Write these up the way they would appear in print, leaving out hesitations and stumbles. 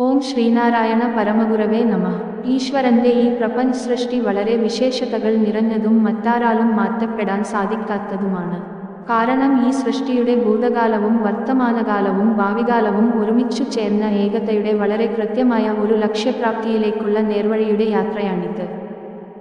ഓം ശ്രീനാരായണ പരമഗുരവേ നമഃ. ഈശ്വരന്റെ ഈ പ്രപഞ്ച സൃഷ്ടി വളരെ വിശേഷതകൾ നിറഞ്ഞതും മറ്റാരാലും മാറ്റപ്പെടാൻ സാധിക്കാത്തതുമാണ്. കാരണം ഈ സൃഷ്ടിയുടെ ഭൂതകാലവും വർത്തമാനകാലവും ഭാവികാലവും ഒരുമിച്ചു ചേർന്ന ഏകതയുടെ വളരെ കൃത്യമായ ഒരു ലക്ഷ്യപ്രാപ്തിയിലേക്കുള്ള നേർവഴിയുടെ യാത്രയാണിത്.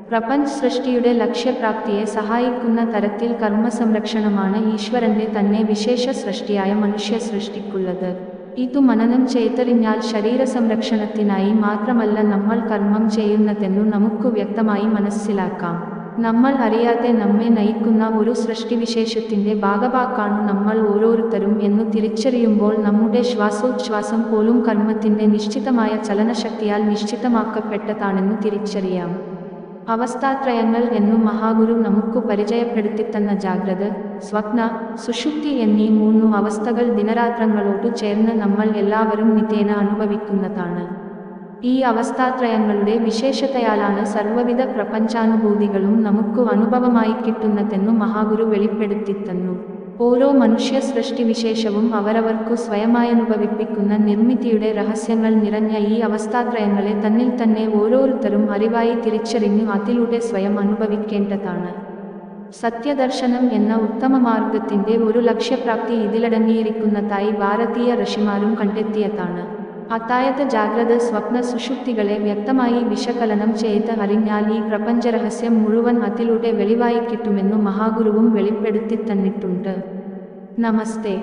പ്രപഞ്ച സൃഷ്ടിയുടെ ലക്ഷ്യപ്രാപ്തിയെ സഹായിക്കുന്ന തരത്തിൽ കർമ്മസംരക്ഷണമാണ് ഈശ്വരന്റെ തന്നെ വിശേഷ സൃഷ്ടിയായ മനുഷ്യ സൃഷ്ടിക്കുള്ളത്. ഇതു മനനം ചെയ്തറിഞ്ഞാൽ ശരീരസംരക്ഷണത്തിനായി മാത്രമല്ല നമ്മൾ കർമ്മം ചെയ്യുന്നതെന്നു നമുക്ക് വ്യക്തമായി മനസ്സിലാക്കാം. നമ്മൾ അറിയാതെ നമ്മെ നയിക്കുന്ന ഒരു സൃഷ്ടിവിശേഷത്തിന്റെ ഭാഗഭാക്കാണു നമ്മൾ ഓരോരുത്തരും എന്നു തിരിച്ചറിയുമ്പോൾ നമ്മുടെ ശ്വാസോച്ഛ്വാസം പോലും കർമ്മത്തിന്റെ നിശ്ചിതമായ ചലനശക്തിയാൽ നിശ്ചിതമാക്കപ്പെട്ടതാണെന്നു തിരിച്ചറിയാം. അവസ്ഥാത്രയങ്ങൾ എന്നു മഹാഗുരു നമുക്ക് പരിചയപ്പെടുത്തിത്തന്ന ജാഗ്രത, സ്വപ്ന, സുഷുപ്തി എന്നീ മൂന്നു അവസ്ഥകൾ ദിനരാത്രങ്ങളോടു ചേർന്ന് നമ്മൾ എല്ലാവരും നിത്യേന അനുഭവിക്കുന്നതാണ്. ഈ അവസ്ഥാത്രയങ്ങളുടെ വിശേഷതയാലാണ് സർവ്വവിധ പ്രപഞ്ചാനുഭൂതികളും നമുക്ക് അനുഭവമായി കിട്ടുന്നതെന്നു മഹാഗുരു വെളിപ്പെടുത്തിത്തന്നു. ഓരോ മനുഷ്യ സൃഷ്ടിവിശേഷവും അവരവർക്കു സ്വയമായനുഭവിപ്പിക്കുന്ന നിർമ്മിതിയുടെ രഹസ്യങ്ങൾ നിറഞ്ഞ ഈ അവസ്ഥാത്രയങ്ങളെ തന്നിൽ തന്നെ ഓരോരുത്തരും അറിവായി തിരിച്ചറിഞ്ഞു അതിലൂടെ സ്വയം അനുഭവിക്കേണ്ടതാണ്. സത്യദർശനം എന്ന ഉത്തമമാർഗത്തിന്റെ ഒരു ലക്ഷ്യപ്രാപ്തി ഇതിലടങ്ങിയിരിക്കുന്നതായി ഭാരതീയ ഋഷിമാരും കണ്ടെത്തിയതാണ്. അതായത് ജാഗ്രത, സ്വപ്ന, സുഷുപ്തികളെ വ്യക്തമായി വിശകലനം ചെയ്ത് അറിഞ്ഞാൽ ഈ പ്രപഞ്ചരഹസ്യം മുഴുവൻ അതിലൂടെ വെളിവായി കിട്ടുമെന്നു മഹാഗുരുവും വെളിപ്പെടുത്തി തന്നിട്ടുണ്ട്. നമസ്തേ.